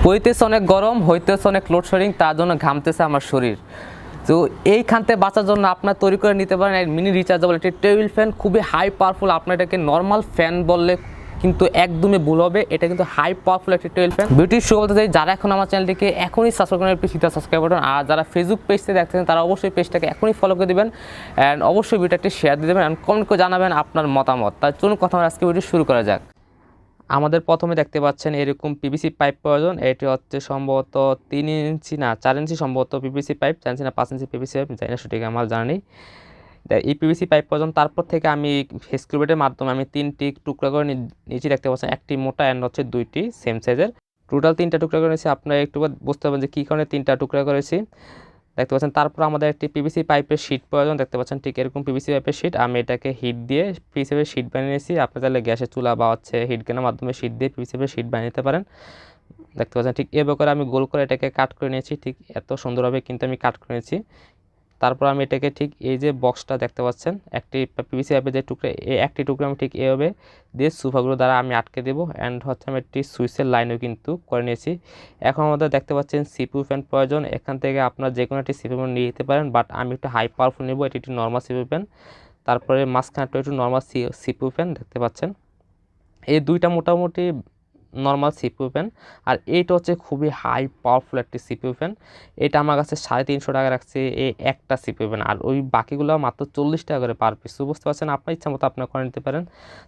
হইতেছে অনেক গরম, হইতেছে অনেক লোডশেডিং, তার জন্য ঘামতেছে আমার শরীর। তো এইখান থেকে বাঁচার জন্য আপনার তৈরি করে নিতে পারেন মিনি রিচার্জেবল একটি টেবিল ফ্যান। খুবই হাই পাওয়ারফুল। আপনার এটাকে নর্মাল ফ্যান বললে কিন্তু একদমই ভুল হবে, এটা কিন্তু হাই পাওয়ারফুল একটি টেবিল ফ্যান। বিউটি শো বলতে চাই, যারা এখন আমার চ্যানেলটিকে এখনই সাবস্ক্রাইব করেন, প্লিজ সাবস্ক্রাইব করুন। আর যারা ফেসবুক পেজতে দেখছেন তারা অবশ্যই পেজটাকে এখনই ফলো করে দেবেন অ্যান্ড অবশ্যই ভিডিওটা একটি শেয়ার দিয়ে দেবেন অ্যান্ড কমেন্ট করে জানাবেন আপনার মতামত। তার চলুন কথা আজকে ভিডিও শুরু করা যাক। আমাদের প্রথমে দেখতে পাচ্ছেন এরকম পিভিসি পাইপ প্রয়োজন। এটি হচ্ছে সম্ভবত 3 ইঞ্চি না 4 ইঞ্চি সম্ভবত পিভিসি পাইপ, 4 ইঞ্চি না 5 ইঞ্চি পিভিসি পাইপ, জানি না সঠিক আমার জানা নেই। এই পিভিসি পাইপ প্রয়োজন। তারপর থেকে আমি স্ক্রুবেটের মাধ্যমে আমি 3টি টুকরা করে নিচে দেখতে পাচ্ছেন, একটি মোটা অ্যান্ড হচ্ছে 2টি সেম সাইজের। টোটাল 3টা টুকরা করেছি। আপনারা একটু বুঝতে পারবেন যে কী কারণে 3টা টুকরা করেছি দেখতে পাচ্ছেন। তারপর আমাদের একটি পিভিসি পাইপের শিট প্রয়োজন। দেখতে পাচ্ছেন ঠিক এরকম পিভিসি পাইপের শিট। আমি এটাকে হিট দিয়ে পিভিসি পাইপের শিট বানিয়ে নিয়েছি। আপনি চাইলে গ্যাসের চুলা বা হচ্ছে হিট গানের মাধ্যমে শিট দিয়ে পিভিসি পাইপের শিট বানিয়ে নিতে পারেন। দেখতে পাচ্ছেন ঠিক এভাবে করে আমি গোল করে এটাকে কাট করে নিয়েছি। ঠিক এত সুন্দরভাবে কিন্তু আমি কাট করে নিয়েছি। তারপর আমি এটাকে ঠিক এই যে বক্সটা দেখতে পাচ্ছেন, একটি পিভিসি পাইপের যে টুকরা, এই একটি টুকরা আমি ঠিক এভাবে দিয়ে সোফাগুলো দ্বারা আমি আটকে দেবো অ্যান্ড হচ্ছে আমি একটি সুইচের লাইনও কিন্তু করে নিয়েছি। এখন আমাদের দেখতে পাচ্ছেন সিপিইউ ফ্যান প্রয়োজন। এখান থেকে আপনার যে কোনো একটি সিপিইউ ফ্যান নিয়ে যেতে পারেন, বাট আমি একটু হাই পাওয়ারফুল নেব, এটি একটি নর্মাল সিপিইউ ফ্যান। তারপরে মাঝখানটা একটু নর্মাল সিপিইউ ফ্যান দেখতে পাচ্ছেন। এই দুইটা মোটামুটি নর্মাল সিপিইউ ফ্যান, আর এইটা হচ্ছে খুবই হাই পাওয়ারফুল একটি সিপিইউ ফ্যান। এটা আমার কাছে 350 টাকা রাখছে এই একটা সিপিইউ ফ্যান, আর ওই বাকিগুলো মাত্র 40 টাকা করে পার পিস। বুঝতে পারছেন, আপনার ইচ্ছা মতো আপনার করে নিতে পারেন।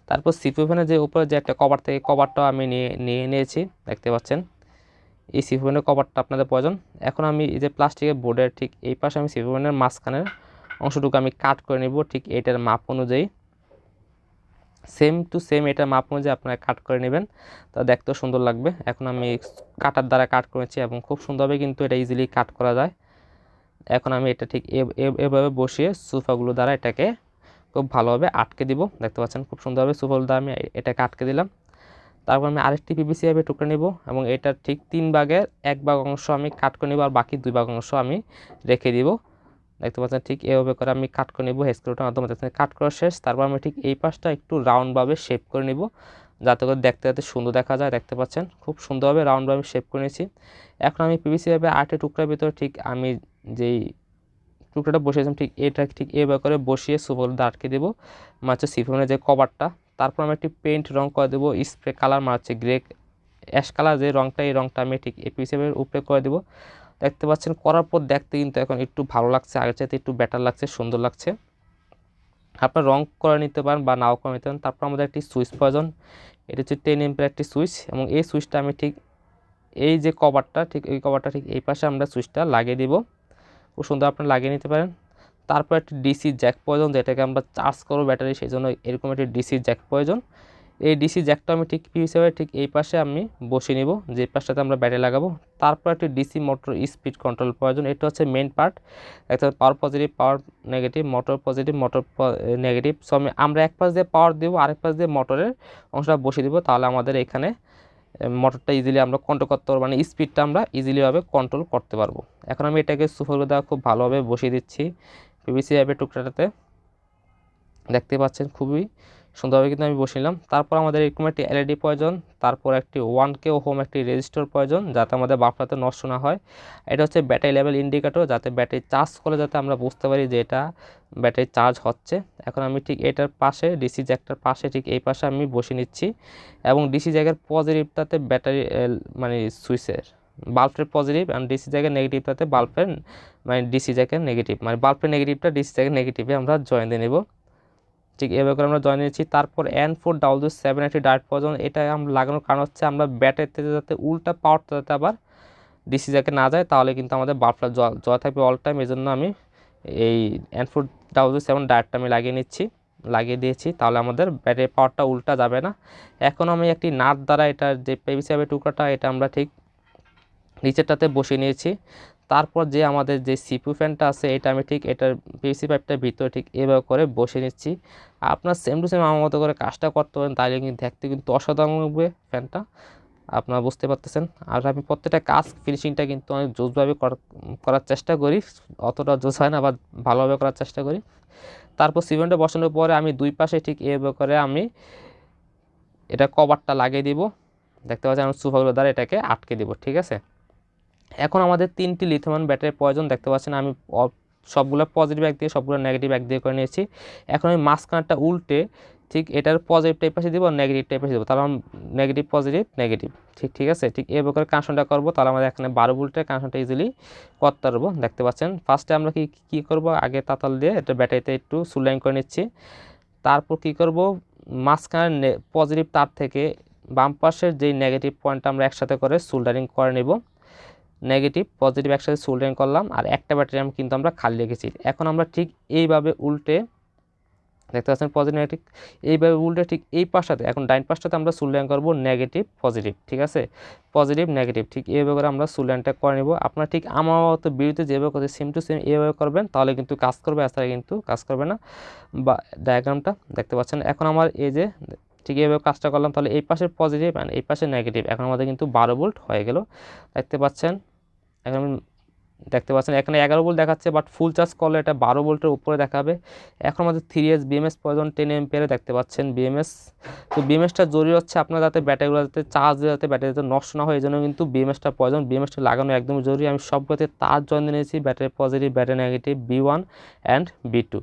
তারপর সিপিইউ ফ্যানের যে উপরে যে একটা কভার থেকে, কভারটাও আমি নিয়েছি দেখতে পাচ্ছেন। এই সিপিইউ ফ্যানের কভারটা আপনাদের প্রয়োজন। এখন আমি এই যে প্লাস্টিকের বোর্ডের ঠিক এই পাশে আমি সিপিইউ ফ্যানের মাঝখানের অংশটুকু আমি কাট করে নেব ঠিক এটার মাপ অনুযায়ী। সেম টু সেম এটার মাপ অনুযায়ী আপনারা কাট করে নেবেন, তা দেখতেও সুন্দর লাগবে। এখন আমি কাটার দ্বারা কাট করেছি এবং খুব সুন্দরভাবে কিন্তু এটা ইজিলি কাট করা যায়। এখন আমি এটা ঠিক এভাবে বসিয়ে সোফাগুলো দ্বারা এটাকে খুব ভালোভাবে আটকে দিব। দেখতে পাচ্ছেন খুব সুন্দরভাবে সোফাগুলো দ্বারা আমি এটাকে আটকে দিলাম। তারপর আমি আরেকটি পিভিসি পাইপের টুকরা নেব এবং এটার ঠিক 3 ভাগের 1 ভাগ অংশ আমি কাট করে নেব, আর বাকি 2 ভাগ অংশ আমি রেখে দিব। দেখতে পাচ্ছেন ঠিক এভাবে করে আমি কাট করে নেব স্ক্রুটার মাধ্যমে। দেখতে কাট করা শেষ। তারপর আমি ঠিক এই পাশটা একটু রাউন্ডভাবে শেপ করে নেব, যাতে করে দেখতে যাতে সুন্দর দেখা যায়। দেখতে পাচ্ছেন খুব সুন্দরভাবে রাউন্ডভাবে শেপ করে নিয়েছি। এখন আমি পিভিসি পাইপের আরেকটি টুকরার ভিতরে ঠিক আমি যেই টুকরাটা বসিয়েছিলাম ঠিক এটা ঠিক এভাবে করে বসিয়ে সুপোলটা আটকে দেবো, হচ্ছে সিফনের যে কভারটা। তারপর আমি একটি পেইন্ট রং করে দেবো, স্প্রে কালার হচ্ছে গ্রে অ্যাশ কালার যে রংটা, এই রংটা আমি ঠিক এই পিভিসি পাইপের উপরে করে দেবো। দেখতে পাচ্ছেন করার পর দেখতে কিন্তু এখন একটু ভালো লাগছে, আগের চাইতে একটু বেটার লাগছে, সুন্দর লাগছে। আপনার রং করে নিতে পারেন বা নাও করে নিতে পারেন। তারপর আমাদের একটি সুইচ প্রয়োজন। এটা হচ্ছে 10 এম্পিয়ার একটি সুইচ, এবং এই সুইচটা আমি ঠিক এই যে কভারটা ঠিক এই কভারটা ঠিক এই পাশে আমরা সুইচটা লাগিয়ে দিব। খুব সুন্দর আপনারা লাগিয়ে নিতে পারেন। তারপর একটি ডিসি জ্যাক প্রয়োজন, যেটাকে আমরা চার্জ করবো ব্যাটারি, সেই জন্য এরকম একটি ডিসি জ্যাক প্রয়োজন। এই ডিসি জ্যাকটা আমি ঠিক হিসেবে ঠিক এই পাশে আমি বসিয়ে নিব, যে পাশটাতে আমরা ব্যাটারি লাগাবো। তারপর একটি ডিসি মোটর স্পিড কন্ট্রোল প্রয়োজন। এটা হচ্ছে মেন পার্ট। একটা power positive, power negative, motor positive, motor negative. So আমরা এক পাশ দিয়ে পাওয়ার দেবো, আরেক পাশ দিয়ে মোটরের অংশটা বসিয়ে দেবো, তাহলে আমাদের এখানে মোটরটা ইজিলি আমরা কন্ট্রোল করতে পারবো, মানে স্পিডটা আমরা ইজিলিভাবে কন্ট্রোল করতে পারবো। এখন আমি এটাকে সুফল দেওয়া খুব ভালোভাবে বসিয়ে দিচ্ছি পিভিসি পাইপের টুকরাটাতে। দেখতে পাচ্ছেন খুবই সুন্দরভাবে কিন্তু আমি বসিলাম। তারপর আমাদের এরকম একটি এলইডি প্রয়োজন। তারপর একটি 1K ওহম একটি রেজিস্টর প্রয়োজন, যাতে আমাদের বাল্বটাতে নষ্ট না হয়। এটা হচ্ছে ব্যাটারি লেভেল ইন্ডিকেটর, যাতে ব্যাটারি চার্জ করলে যাতে আমরা বুঝতে পারি যে এটা ব্যাটারি চার্জ হচ্ছে। এখন আমি ঠিক এটার পাশে ডিসি জ্যাকটার পাশে ঠিক এই পাশে আমি বসিয়ে নিচ্ছি, এবং ডিসি জ্যাকের পজিটিভটাতে ব্যাটারি মানে সুইচের বাল্বের পজিটিভ, আর ডিসি জ্যাকের নেগেটিভটাতে বাল্বের মানে ডিসি জ্যাকের নেগেটিভ, মানে বাল্বের নেগেটিভটা ডিসি জ্যাকের নেগেটিভে আমরা জয়েন দিয়ে নেব। ঠিক এভাবে করে আমরা জয়েন দিয়েছি। তারপর N4W7 একটি ডায়োড প্রয়োজন। এটা আমরা লাগানোর কারণ হচ্ছে আমরা ব্যাটারিতে যাতে উল্টা পাওয়ারটা যাতে আবার ডিসি জ্যাকে না যায়, তাহলে কিন্তু আমাদের বাল্বটা জ্বলা থাকবে অল টাইম। এই জন্য আমি এই N4W7 ডায়োডটা আমি লাগিয়ে দিয়েছি, তাহলে আমাদের ব্যাটারি পাওয়ারটা উল্টা যাবে না। এখন আমি একটি নাট দ্বারা এটার যে পিভিসি পাইপের টুকরাটা এটা আমরা ঠিক নিচেরটাতে বসিয়ে নিয়েছি। তারপর যে আমাদের যে সিপিইউ ফ্যানটা আছে এটা আমি ঠিক এটার পিভিসি পাইপটার ভিতরে ঠিক এভাবে করে বসিয়ে নিচ্ছি। আপনার সেম টু সেম আমার মতো করে কাজটা করতে পারেন, তাহলে কিন্তু দেখতে কিন্তু অসাধারণ লাগবে ফ্যানটা, আপনারা বুঝতে পারতেছেন। আর আমি প্রত্যেকটা কাজ ফিনিশিংটা কিন্তু অনেক জোসভাবে করার চেষ্টা করি, অতটা জোস হয় না বা ভালোভাবে করার চেষ্টা করি। তারপর সিমেন্টে বসানোর পরে আমি দুই পাশে ঠিক এভাবে করে আমি এটা কভারটা লাগিয়ে দিব। দেখতে পাচ্ছেন আমি সুপারগুলো দ্বারা এটাকে আটকে দেবো, ঠিক আছে। এখন আমাদের 3টি লিথিয়াম ব্যাটারির প্রয়োজন। দেখতে পাচ্ছেন আমি সবগুলো পজিটিভ এক দিয়ে সবগুলো নেগেটিভ এক দিয়ে করে নিয়েছি। এখন আমি মাঝখানটা উল্টে ঠিক এটার পজিটিভটা এই পাশে দিব, নেগেটিভটা এই পাশে দিব, তাহলে নেগেটিভ পজিটিভ নেগেটিভ, ঠিক আছে। ঠিক এইভাবে কানেকশনটা করবো, তাহলে আমাদের এখানে 12 ভোল্টের কানেকশনটা ইজিলি করতে পারবো। দেখতে পাচ্ছেন ফার্স্টে আমরা কি করব, আগে তাতাল দিয়ে এটা ব্যাটারিতে একটু সুলাইন করে নিচ্ছি। তারপর কি করব, মাঝখানে পজিটিভ তার থেকে বাম পাশের যেই নেগেটিভ পয়েন্টটা আমরা একসাথে করে সোল্ডারিং করে নেব। নেগেটিভ পজিটিভ একসাথে সোল্ডারিং করলাম, আর একটা ব্যাটারি কিন্তু আমরা খালি রেখেছি। এখন আমরা ঠিক এইভাবে উল্টে, দেখতে পাচ্ছেন পজিটিভ নেগেটিভ, এইভাবে উল্টে ঠিক এই পাশটাতে, এখন ডাইন পাশটাতে আমরা সোল্ডারিং করব নেগেটিভ পজিটিভ, ঠিক আছে, পজিটিভ নেগেটিভ, ঠিক এইভাবে করে আমরা সোল্ডারিংটা করে নেব। আপনারা ঠিক আমার মতো বিরুদ্ধে যেভাবে করতে সেম টু সেম এইভাবে করবেন, তাহলে কিন্তু কাজ করবে, এছাড়া কিন্তু কাজ করবে না। বা ডায়াগ্রামটা দেখতে পাচ্ছেন, এখন আমার এই যে ঠিক এইভাবে কাজটা করলাম, তাহলে এই পাশে পজিটিভ আর এই পাশে নেগেটিভ, এখন আমাদের কিন্তু 12 ভোল্ট হয়ে গেল। দেখতে পাচ্ছেন এখন দেখতে পাচ্ছেন এখানে 11 ভোল্ট দেখাচ্ছে, বাট ফুল চার্জ করলে এটা 12 ভোল্টের উপরে দেখাবে। এখন আমাদের 3S বিএমএস প্রয়োজন 10 এম্পিয়ারে। দেখতে পাচ্ছেন বিএমএস, তো বিএমএসটা জরুরি হচ্ছে আপনার যাতে ব্যাটারিগুলো যাতে চার্জ দিয়ে যাতে ব্যাটারি যাতে নষ্ট না হয়, এই জন্য কিন্তু বিএমএসটা প্রয়োজন। বিএমএসটা লাগানো একদম জরুরি। আমি সবগুলোতে তার জয়েন দিয়েছি, battery positive battery negative B1 and B2।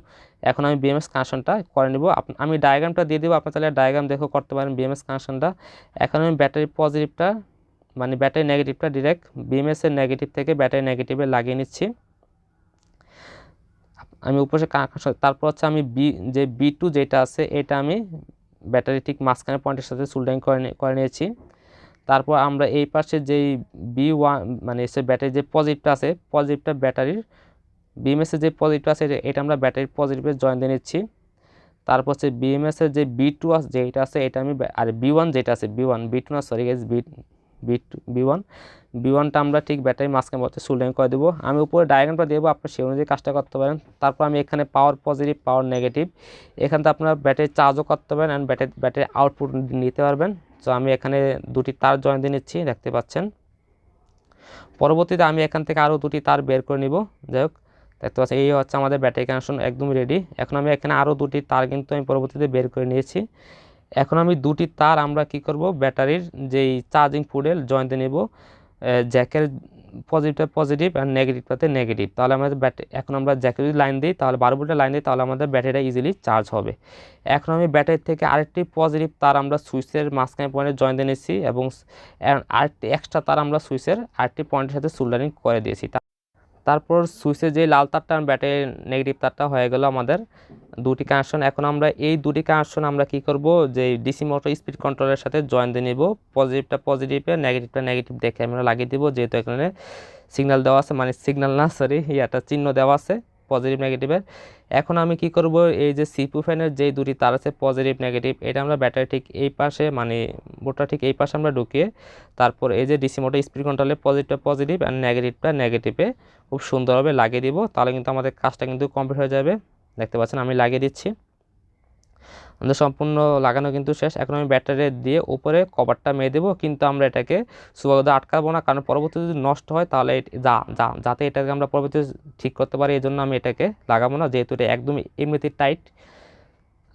এখন আমি বিএমএস কানেকশনটা করে নেব। আমি ডায়াগ্রামটা দিয়ে দেবো, আপনার তাহলে ডায়াগ্রাম দেখেও করতে পারেন বিএমএস কানেকশনটা। এখন আমি ব্যাটারি পজিটিভটা মানে ব্যাটারি নেগেটিভটা ডিরেক্ট বিএমএস এর নেগেটিভ থেকে ব্যাটারি নেগেটিভে লাগিয়ে নিচ্ছি আমি উপরে। তারপর হচ্ছে আমি যে B2 যেটা আছে এটা আমি ব্যাটারি ঠিক মাঝখানে পয়েন্টের সাথে সোল্ডারিং করে নিয়েছি। তারপর আমরা এই পাশে যেই B1 মানে সে ব্যাটারি যে পজিটিভটা আছে, পজিটিভটা ব্যাটারির বিএমএস এর যে পজিটিভটা আছে এটা আমরা ব্যাটারির পজিটিভে জয়েন দিয়ে নিচ্ছি। তারপর হচ্ছে বিএমএস এর যে B2 আছে যেটা আছে এটা আমি, আর B1 যেটা আছে B1 B2 না সরি গাইস B1টা আমরা ঠিক ব্যাটারি মাঝখানে মধ্যে সোল্ডারিং করে দেবো। আমি উপরে ডায়াগ্রামটা দেবো, আপনার সেই অনুযায়ী কাজটা করতে পারেন। তারপর আমি এখানে পাওয়ার পজিটিভ পাওয়ার নেগেটিভ, এখান থেকে আপনারা ব্যাটারি চার্জও করতে পারেন অ্যান্ড ব্যাটারি আউটপুট নিতে পারবেন। তো আমি এখানে দুটি তার জয়েন দিয়ে নিচ্ছি, দেখতে পাচ্ছেন। পরবর্তীতে আমি এখান থেকে আরও দুটি তার বের করে নিব। যাই হোক দেখতে পাচ্ছেন এই হচ্ছে আমাদের ব্যাটারি কানেকশন একদম রেডি। এখন আমি এখানে আরও দুটি তার কিন্তু আমি পরবর্তীতে বের করে নিয়েছি। এখন আমি দুটি তার আমরা কি করব, ব্যাটারির যেই চার্জিং পোর্টে জয়েন দিয়ে নেব, জ্যাকের পজিটিভটা পজিটিভ আর নেগেটিভটাতে নেগেটিভ। তাহলে আমাদের এখন আমরা জ্যাকের যদি লাইন দিই, তাহলে 12 ভোল্টের লাইন দিই, তাহলে আমাদের ব্যাটারিটা ইজিলি চার্জ হবে। এখন আমি ব্যাটারি থেকে আরেকটি পজিটিভ তার আমরা সুইচের মাঝখানে পয়েন্টে জয়েন দিয়ে নিচ্ছি, এবং আরেকটি এক্সট্রা তার আমরা সুইচের আরেকটি পয়েন্টের সাথে সোল্ডারিং করে দিয়েছি। তারপর সুইচের যে লাল তারটা ব্যাটারি নেগেটিভ তারটা হয়ে গেল আমাদের দুটি কানেকশন। এখন আমরা এই দুটি কানেকশন আমরা কি করব, যে ডিসি মোটর স্পিড কন্ট্রোলের সাথে জয়েন দিয়ে নিব। পজিটিভটা পজিটিভে নেগেটিভটা নেগেটিভ দেখে আমরা লাগিয়ে দিব, যেহেতু এখানে সিগন্যাল দেওয়া আছে, মানে সিগন্যাল না সরি একটা চিহ্ন দেওয়া আছে পজিটিভ নেগেটিভের। এখন আমি কি করব, এই যে সিপু ফ্যানের যেই দুটি তার আছে পজিটিভ নেগেটিভ, এটা আমরা ব্যাটারি ঠিক এই পাশে মানে বোর্ডটা ঠিক এই পাশে আমরা ঢুকিয়ে, তারপর এই যে ডিসি মোটর স্পিড কন্ট্রোলে পজিটিভটা পজিটিভ আর নেগেটিভটা নেগেটিভে খুব সুন্দরভাবে লাগিয়ে দিব। তাহলে কিন্তু আমাদের কাজটা কিন্তু কমপ্লিট হয়ে যাবে। দেখতে পাচ্ছেন আমি লাগিয়ে দিচ্ছি, আমাদের সম্পূর্ণ লাগানো কিন্তু শেষ। এখন আমি ব্যাটারি দিয়ে উপরে কভারটা মেরে দেবো, কিন্তু আমরা এটাকে সুবাদে আটকাবো না, কারণ পরবর্তীতে যদি নষ্ট হয় তাহলে যাতে এটাকে আমরা পরবর্তীতে ঠিক করতে পারি, এই জন্য আমি এটাকে লাগাবো না, যেহেতু এটা একদম এমনিতেই টাইট।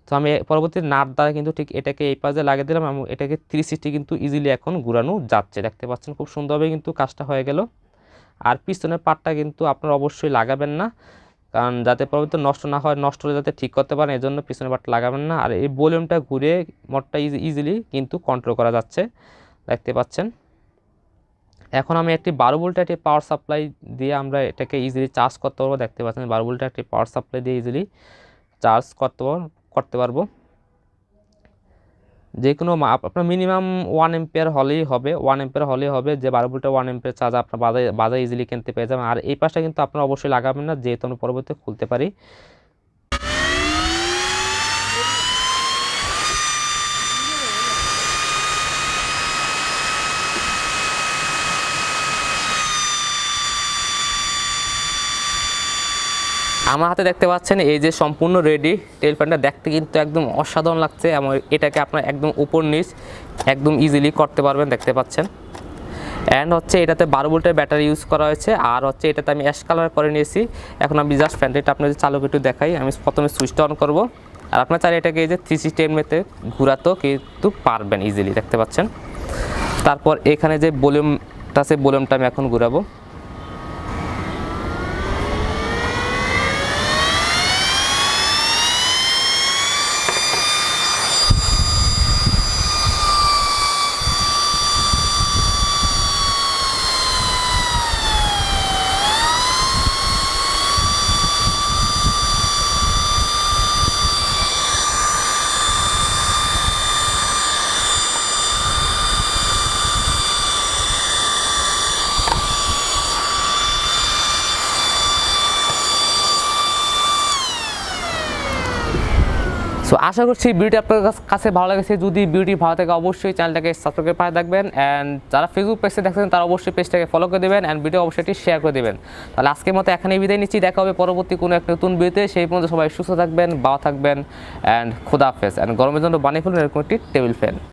তো আমি পরবর্তী নাট দ্বারা কিন্তু ঠিক এটাকে এই পাশে লাগিয়ে দিলাম, এবং এটাকে 360 কিন্তু ইজিলি এখন ঘুরানো যাচ্ছে। দেখতে পাচ্ছেন খুব সুন্দরভাবে কিন্তু কাজটা হয়ে গেল। আর পিছনের পার্টটা কিন্তু আপনারা অবশ্যই লাগাবেন না, কারণ যাতে পরবর্তীতে নষ্ট না হয়, নষ্ট হলে যাতে ঠিক করতে পারেন, এই জন্য পিছনের পার্টটা লাগাবেন না। আর এই ভলিউমটা ঘুরে মোটরটা ইজিলি কিন্তু কন্ট্রোল করা যাচ্ছে, দেখতে পাচ্ছেন। এখন আমি একটি 12 ভোল্টের একটি পাওয়ার সাপ্লাই দিয়ে আমরা এটাকে ইজিলি চার্জ করতে পারবো। দেখতে পাচ্ছেন 12 ভোল্টের একটি পাওয়ার সাপ্লাই দিয়ে ইজিলি চার্জ করতে পারবো। যে কোনো আপনার মিনিমাম 1 এম্পিয়ার হলেই হবে, 1 এম্পিয়ার হলেই হবে। যে 12 ভোল্টের 1 এম্পিয়ার চার্জ আপনার বাজারে ইজিলি কিনতে পেয়ে যাবেন। আর এই পাশটা কিন্তু আপনারা অবশ্যই লাগাবেন না, যেহেতু আমরা পরবর্তীতে খুলতে পারি। আমার হাতে দেখতে পাচ্ছেন এই যে সম্পূর্ণ রেডি টেল ফ্যানটা, দেখতে কিন্তু একদম অসাধারণ লাগছে, এবং এটাকে আপনার একদম উপর নিচ একদম ইজিলি করতে পারবেন, দেখতে পাচ্ছেন। অ্যান্ড হচ্ছে এটাতে 12 ভোল্টের ব্যাটারি ইউজ করা হয়েছে, আর হচ্ছে এটাতে আমি অ্যাশ কালার করে নিয়েছি। এখন আমি জাস্ট ফ্যানটা আপনাদের চালু একটু দেখাই। আমি প্রথমে সুইচটা অন করব, আর আপনার চাইলে এটাকে এই যে 360 এমএতে ঘোরাতেও কিন্তু পারবেন ইজিলি, দেখতে পাচ্ছেন। তারপর এখানে যে ভলিউমটা আছে ভলিউমটা আমি এখন ঘুরাবো। সো আশা করছি ভিডিওটি আপনার কাছে ভালো লেগেছে। যদি ভিডিওটি ভালো থাকে অবশ্যই চ্যানেলটাকে সাবস্ক্রাইব করে পাশে থাকবেন, অ্যান্ড যারা ফেসবুক পেজে দেখছেন তারা অবশ্যই পেজটাকে ফলো করে দেবেন, অ্যান্ড ভিডিও অবশ্যই শেয়ার করে দেবেন। তাহলে আজকের মতো এখানেই বিদায় নিচ্ছি, দেখা হবে পরবর্তী কোনো এক নতুন ভিডিওতে। সেই পর্যন্ত সবাই সুস্থ থাকবেন, ভালো থাকবেন, অ্যান্ড খোদা হাফেজ। অ্যান্ড গরমের জন্য বানিয়ে ফেলুন এরকম একটি টেবিল ফ্যান।